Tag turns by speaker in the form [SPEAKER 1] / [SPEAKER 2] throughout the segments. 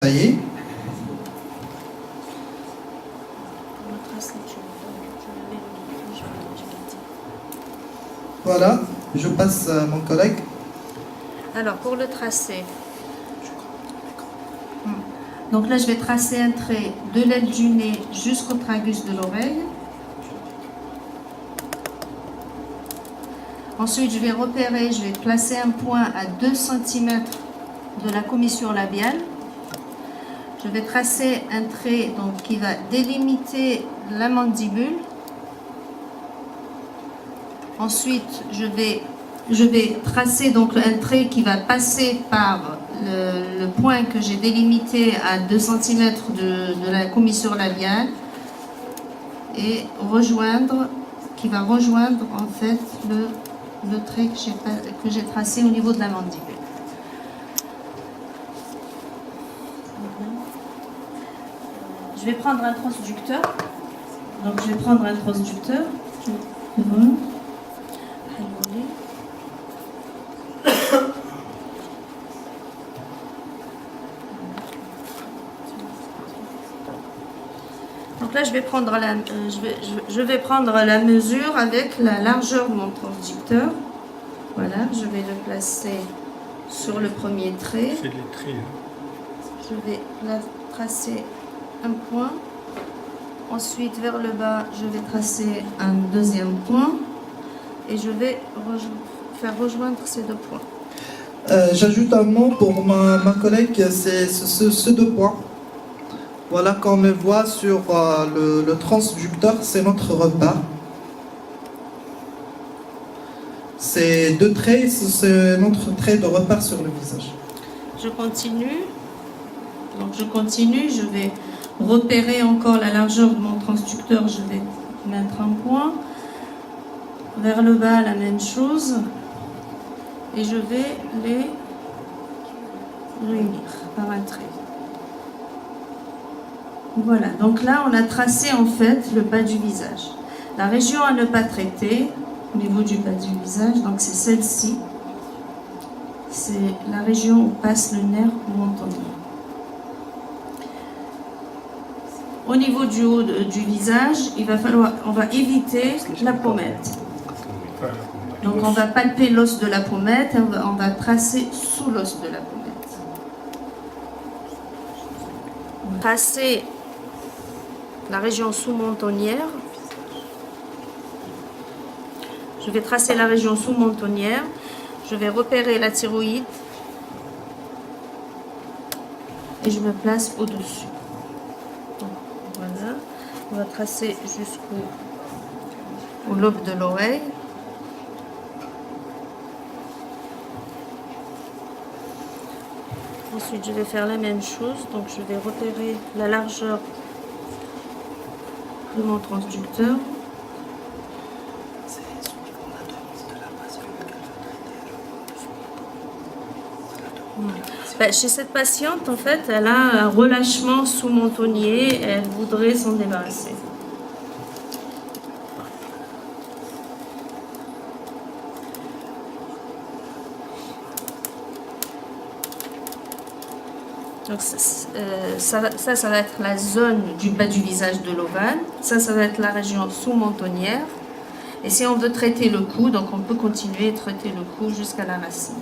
[SPEAKER 1] Ça y est. Voilà, je passe à mon collègue.
[SPEAKER 2] Alors, pour le tracé, donc là, je vais tracer un trait de l'aile du nez jusqu'au tragus de l'oreille. Ensuite, je vais repérer, je vais placer un point à 2 cm de la commissure labiale. Je vais tracer un trait donc, qui va délimiter la mandibule. Ensuite, je vais tracer donc un trait qui va passer par le point que j'ai délimité à 2 cm de la commissure labiale et qui va rejoindre en fait le trait que j'ai tracé au niveau de la mandibule. Je vais prendre un transducteur. Donc je vais prendre un transducteur. Donc là, je vais prendre la mesure avec la largeur de mon transducteur. Voilà, je vais le placer sur le premier trait.
[SPEAKER 3] C'est les traits.
[SPEAKER 2] Je vais tracer un point. Ensuite, vers le bas, je vais tracer un deuxième point. Et je vais faire rejoindre ces deux points.
[SPEAKER 1] J'ajoute un mot pour ma collègue, c'est ce deux points. Voilà, qu'on le voit sur le transducteur, c'est notre repas. Ces deux traits, c'est notre trait de repère sur le visage.
[SPEAKER 2] Je continue. Donc je continue, je vais repérer encore la largeur de mon transducteur, je vais mettre un point. Vers le bas, la même chose. Et je vais les réunir par un trait. Voilà, donc là on a tracé en fait le bas du visage. La région à ne pas traiter au niveau du bas du visage, donc c'est celle-ci. C'est la région où passe le nerf mentonnier. Au niveau du haut du visage, on va éviter la pommette. Donc on va palper l'os de la pommette, on va tracer sous l'os de la pommette. Tracer la région sous-mentonnière. Je vais tracer la région sous-mentonnière. Je vais repérer la thyroïde. Et je me place au-dessus. Voilà. On va tracer jusqu'au lobe de l'oreille. Ensuite, je vais faire la même chose. Donc, je vais repérer la largeur de mon transducteur. Chez cette patiente, en fait, elle a un relâchement sous-mentonnier et elle voudrait s'en débarrasser. Donc ça va être la zone du bas du visage de l'ovale. Ça va être la région sous-mentonnière. Et si on veut traiter le cou, donc on peut continuer à traiter le cou jusqu'à la racine.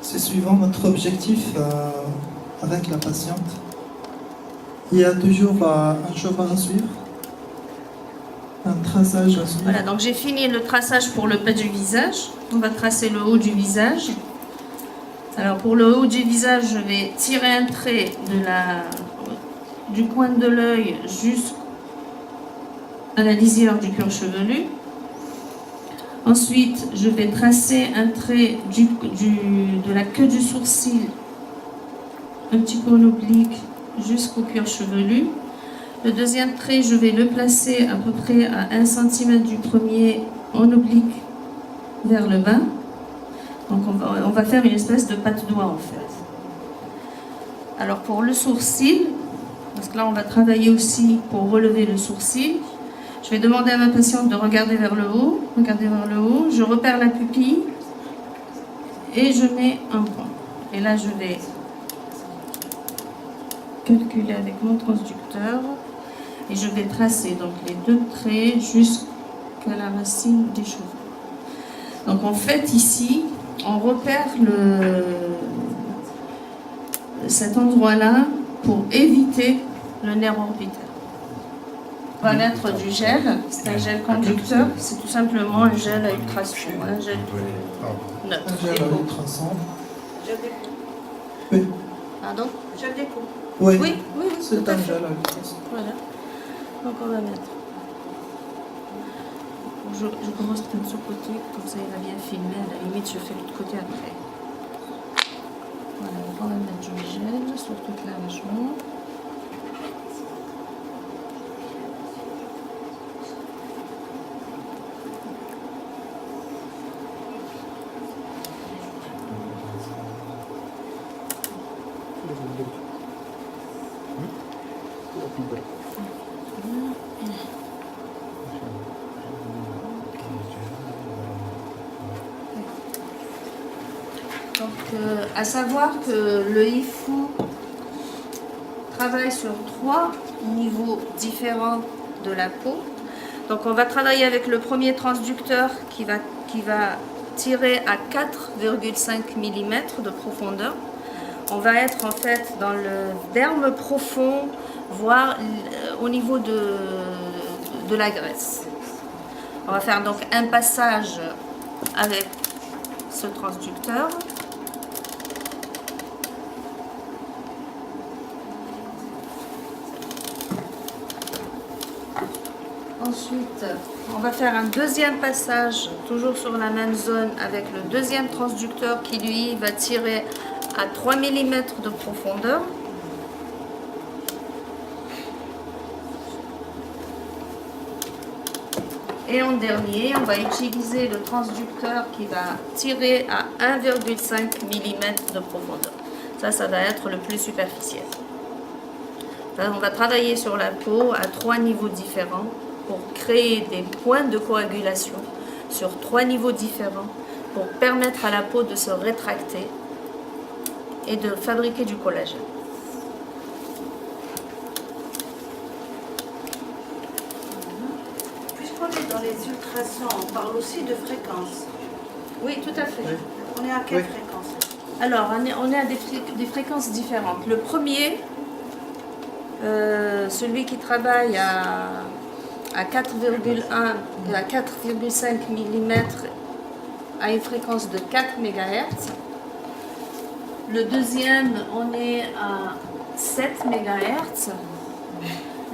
[SPEAKER 1] C'est suivant notre objectif avec la patiente. Il y a toujours un chemin à suivre, un traçage à suivre.
[SPEAKER 2] Voilà, donc j'ai fini le traçage pour le bas du visage. On va tracer le haut du visage. Alors pour le haut du visage, je vais tirer un trait du coin de l'œil jusqu'à la lisière du cuir chevelu. Ensuite, je vais tracer un trait de la queue du sourcil, un petit peu en oblique, jusqu'au cuir chevelu. Le deuxième trait, je vais le placer à peu près à 1 cm du premier en oblique vers le bas. Donc on va faire une espèce de patte-doigt en fait. Alors pour le sourcil, parce que là on va travailler aussi pour relever le sourcil, je vais demander à ma patiente de regarder vers le haut. Regardez vers le haut, je repère la pupille et je mets un point. Et là je vais calculer avec mon transducteur et je vais tracer donc les 2 traits jusqu'à la racine des cheveux. Donc en fait ici, on repère cet endroit-là pour éviter le nerf orbitaire. On va mettre du gel, c'est un gel conducteur, c'est tout simplement un gel à ultrasons, un gel neutre.
[SPEAKER 1] Un gel à ultrasons.
[SPEAKER 3] Je découpe.
[SPEAKER 1] Oui,
[SPEAKER 2] Pardon?
[SPEAKER 3] Je découpe.
[SPEAKER 1] oui,
[SPEAKER 2] Oui, oui, oui,
[SPEAKER 1] c'est
[SPEAKER 2] tout à
[SPEAKER 1] un
[SPEAKER 2] fait.
[SPEAKER 1] gel à ultrasons.
[SPEAKER 2] Voilà. Donc on va mettre. Je commence par ce côté, comme ça il va bien filmer. À la limite, je fais l'autre côté après. Voilà, donc on va mettre du gel sur toute la région. Donc, à savoir que le IFU travaille sur 3 niveaux différents de la peau. Donc, on va travailler avec le premier transducteur qui va tirer à 4,5 mm de profondeur. On va être en fait dans le derme profond, voire au niveau de la graisse. On va faire donc un passage avec ce transducteur. Ensuite, on va faire un deuxième passage, toujours sur la même zone, avec le deuxième transducteur qui lui va tirer à 3 mm de profondeur. Et en dernier, on va utiliser le transducteur qui va tirer à 1,5 mm de profondeur. Ça va être le plus superficiel. On va travailler sur la peau à 3 niveaux différents pour créer des points de coagulation sur 3 niveaux différents pour permettre à la peau de se rétracter et de fabriquer du collagène.
[SPEAKER 3] Puisqu'on est dans les ultrasons, on parle aussi de fréquence.
[SPEAKER 2] Oui, tout à fait.
[SPEAKER 1] Oui.
[SPEAKER 3] On est à quelle
[SPEAKER 1] Oui.
[SPEAKER 3] fréquence?
[SPEAKER 2] Alors, on est à des fréquences différentes. Le premier, celui qui travaille à 4,1 à 4,5 mm à une fréquence de 4 MHz. Le deuxième, on est à 7 MHz.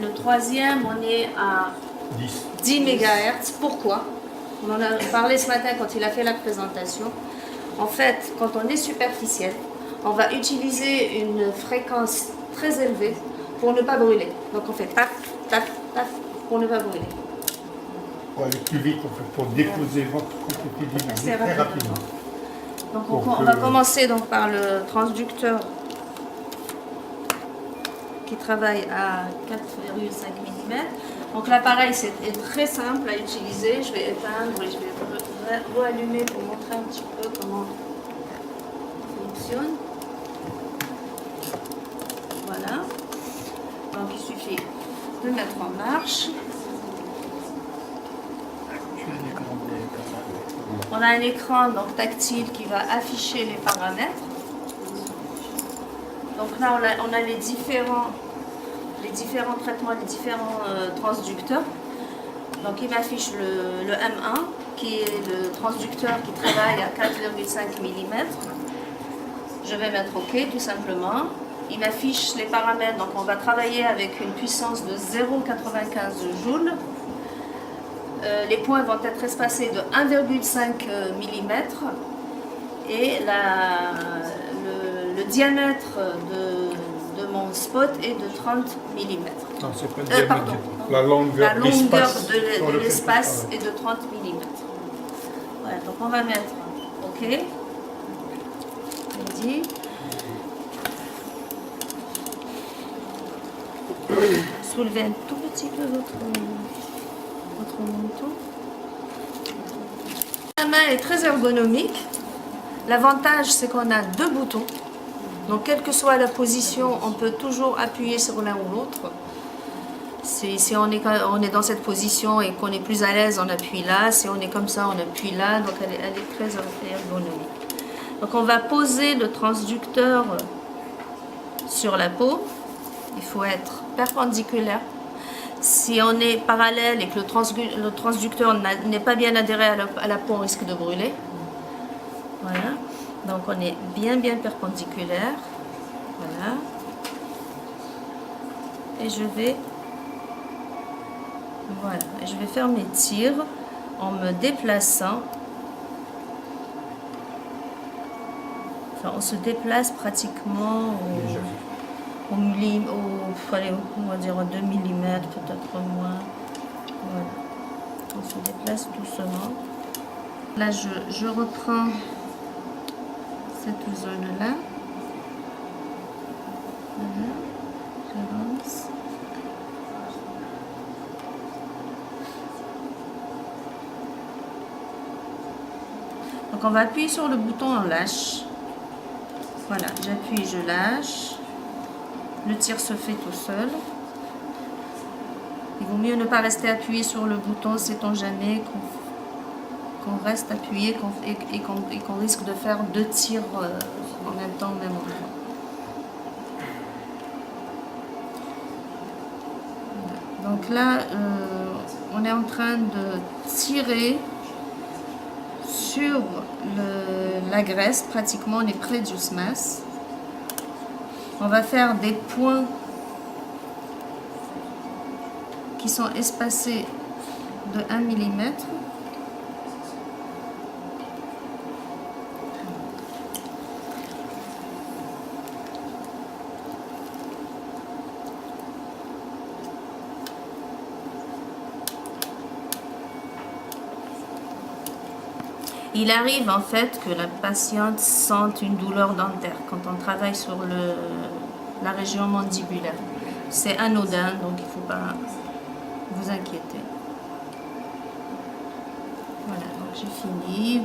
[SPEAKER 2] Le troisième, on est à 10 MHz. Pourquoi? On en a parlé ce matin quand il a fait la présentation. En fait, quand on est superficiel, on va utiliser une fréquence très élevée pour ne pas brûler. Donc on fait taf, taf, taf pour ne pas brûler.
[SPEAKER 4] Pour aller plus vite, en fait, pour déposer votre quantité d'énergie
[SPEAKER 2] Assez
[SPEAKER 4] très
[SPEAKER 2] rapidement.
[SPEAKER 4] rapidement.
[SPEAKER 2] Donc
[SPEAKER 4] Donc,
[SPEAKER 2] on va commencer donc par le transducteur qui travaille à 4,5 mm. Donc l'appareil est très simple à utiliser. Je vais éteindre et je vais reallumer pour montrer un petit peu comment il fonctionne. Voilà. Donc il suffit de mettre en marche. On a un écran donc tactile qui va afficher les paramètres. Donc là on a les différents traitements, les différents transducteurs. Donc il m'affiche le M1 qui est le transducteur qui travaille à 4,5 mm. Je vais mettre OK tout simplement. Il m'affiche les paramètres, donc on va travailler avec une puissance de 0,95 joules. Les points vont être espacés de 1,5 mm et le diamètre de mon spot est de 30 mm.
[SPEAKER 4] Non, c'est pas le diamètre.
[SPEAKER 2] Pardon.
[SPEAKER 4] La longueur
[SPEAKER 2] de l'espace est de 30 mm. Voilà, donc on va mettre OK. Ready. Soulevez un tout petit peu votre menton. La main est très ergonomique. L'avantage, c'est qu'on a 2 boutons. Donc, quelle que soit la position, on peut toujours appuyer sur l'un ou l'autre. Si on est dans cette position et qu'on est plus à l'aise, on appuie là. Si on est comme ça, on appuie là. Donc, elle est très ergonomique. Donc, on va poser le transducteur sur la peau. Il faut être perpendiculaire. Si on est parallèle et que le transducteur n'est pas bien adhéré à la peau, on risque de brûler. Voilà. Donc, on est bien perpendiculaire. Voilà. Et je vais faire mes tirs en me déplaçant. Enfin, on se déplace pratiquement on va dire 2 mm, peut-être moins. Voilà. On se déplace doucement. Là, je reprends cette zone-là. Voilà. J'avance. Donc, on va appuyer sur le bouton en lâche. Voilà, j'appuie, je lâche. Le tir se fait tout seul. Il vaut mieux ne pas rester appuyé sur le bouton, sait-on jamais qu'on reste appuyé et qu'on risque de faire 2 tirs en même temps au même endroit. Voilà. Donc là, on est en train de tirer sur la graisse, pratiquement on est près du SMAS. On va faire des points qui sont espacés de 1 mm. Il arrive en fait que la patiente sente une douleur dentaire quand on travaille sur la région mandibulaire. C'est anodin, donc il ne faut pas vous inquiéter. Voilà, donc j'ai fini.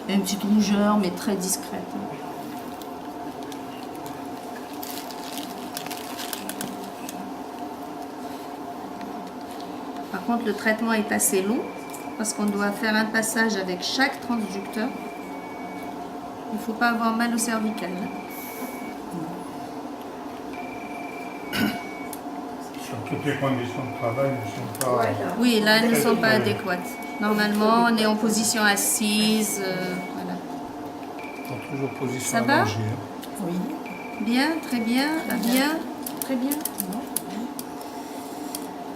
[SPEAKER 2] Il y a une petite rougeur, mais très discrète. Par contre, le traitement est assez long, parce qu'on doit faire un passage avec chaque transducteur. Il ne faut pas avoir mal au cervical.
[SPEAKER 4] Sur toutes les conditions de travail ne sont pas...
[SPEAKER 2] Oui, là, elles ne sont pas adéquates. Normalement, on est en position assise. Voilà.
[SPEAKER 4] Sont toujours position
[SPEAKER 2] Ça va?
[SPEAKER 4] allongée.
[SPEAKER 1] Oui.
[SPEAKER 2] Bien, très bien, bien, très bien.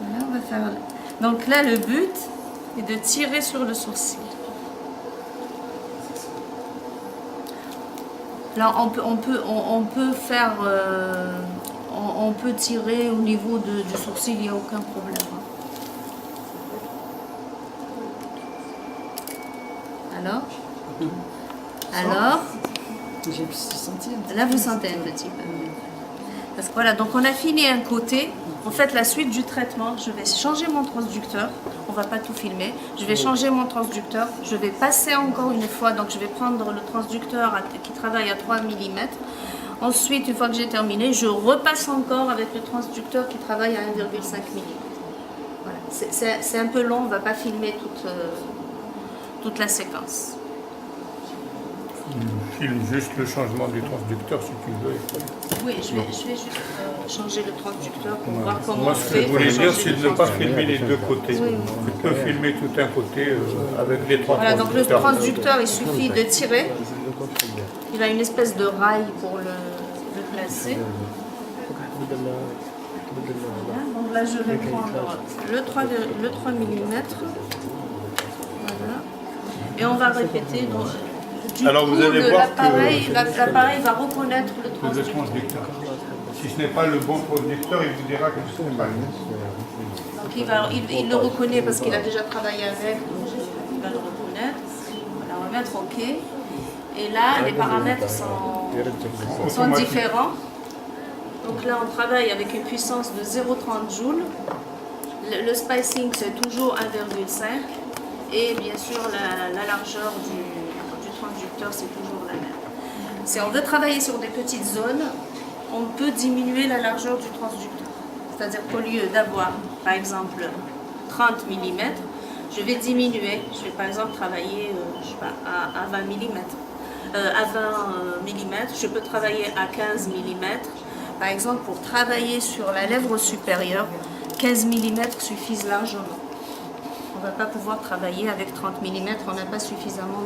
[SPEAKER 2] Voilà, on va faire... Donc là, le but est de tirer sur le sourcil. Là, on peut faire... on peut tirer au niveau du sourcil, il n'y a aucun problème. Alors,
[SPEAKER 1] J'ai senti un petit
[SPEAKER 2] là vous sentez un petit peu. Parce que voilà, donc on a fini un côté. En fait, la suite du traitement, je vais changer mon transducteur. On va pas tout filmer. Je vais changer mon transducteur. Je vais passer encore une fois. Donc, je vais prendre le transducteur qui travaille à 3 mm. Ensuite, une fois que j'ai terminé, je repasse encore avec le transducteur qui travaille à 1,5 mm. Voilà. C'est un peu long. On ne va pas filmer toute la séquence.
[SPEAKER 4] Filme juste le changement du transducteur si tu veux.
[SPEAKER 2] Oui, je vais juste changer le transducteur pour voir comment
[SPEAKER 4] Moi,
[SPEAKER 2] on
[SPEAKER 4] ce
[SPEAKER 2] fait.
[SPEAKER 4] que je voulais
[SPEAKER 2] pour
[SPEAKER 4] dire,
[SPEAKER 2] changer
[SPEAKER 4] c'est
[SPEAKER 2] le
[SPEAKER 4] de ne pas
[SPEAKER 2] transducteur.
[SPEAKER 4] filmer les deux côtés.
[SPEAKER 2] Oui.
[SPEAKER 4] Tu peux filmer tout un côté avec les trois
[SPEAKER 2] Voilà, donc le
[SPEAKER 4] transducteurs.
[SPEAKER 2] transducteur, il suffit de tirer. Il a une espèce de rail pour le placer. Voilà, donc là, je vais prendre le 3 mm. Voilà. Et on va répéter. Donc, du
[SPEAKER 4] Alors,
[SPEAKER 2] coup,
[SPEAKER 4] vous allez voir que-
[SPEAKER 2] l'appareil va reconnaître le
[SPEAKER 4] Le
[SPEAKER 2] transducteur.
[SPEAKER 4] transducteur. Si ce n'est pas le bon transducteur, il vous dira que ce n'est pas le bon.
[SPEAKER 2] Donc il le reconnaît parce qu'il a déjà travaillé avec, donc il va le reconnaître. Voilà, on va mettre OK. Et là, les paramètres sont différents. Donc là, on travaille avec une puissance de 0,30 joules. Le spacing, c'est toujours 1,5. Et bien sûr, la largeur du transducteur, c'est toujours la même. Si on veut travailler sur des petites zones, on peut diminuer la largeur du transducteur. C'est-à-dire qu'au lieu d'avoir, par exemple, 30 mm, je vais diminuer. Je vais par exemple travailler je sais pas, à 20 mm. À 20 mm, je peux travailler à 15 mm. Par exemple, pour travailler sur la lèvre supérieure, 15 mm suffisent largement. On ne va pas pouvoir travailler avec 30 mm, on n'a pas suffisamment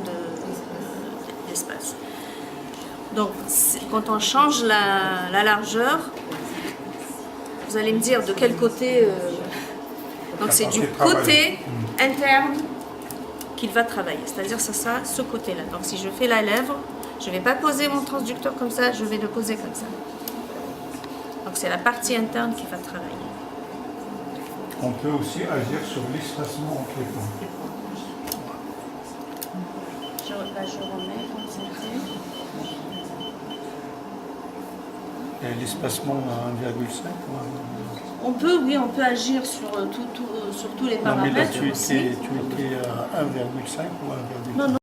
[SPEAKER 2] d'espace. Donc, quand on change la largeur, vous allez me dire de quel côté. Donc, c'est du côté interne qu'il va travailler. C'est-à-dire, c'est ça, ce côté-là. Donc, si je fais la lèvre, je ne vais pas poser mon transducteur comme ça, je vais le poser comme ça. Donc, c'est la partie interne qui va travailler.
[SPEAKER 4] On peut aussi agir sur l'espacement entre les points.
[SPEAKER 2] Là, je remets comme c'était.
[SPEAKER 4] Et l'espacement à 1,5 ou
[SPEAKER 2] On peut, oui, on peut agir sur, sur tous les
[SPEAKER 4] non, mais là,
[SPEAKER 2] paramètres
[SPEAKER 4] tu
[SPEAKER 2] aussi.
[SPEAKER 4] étais à 1,5 ou 1,5?
[SPEAKER 2] Non, non.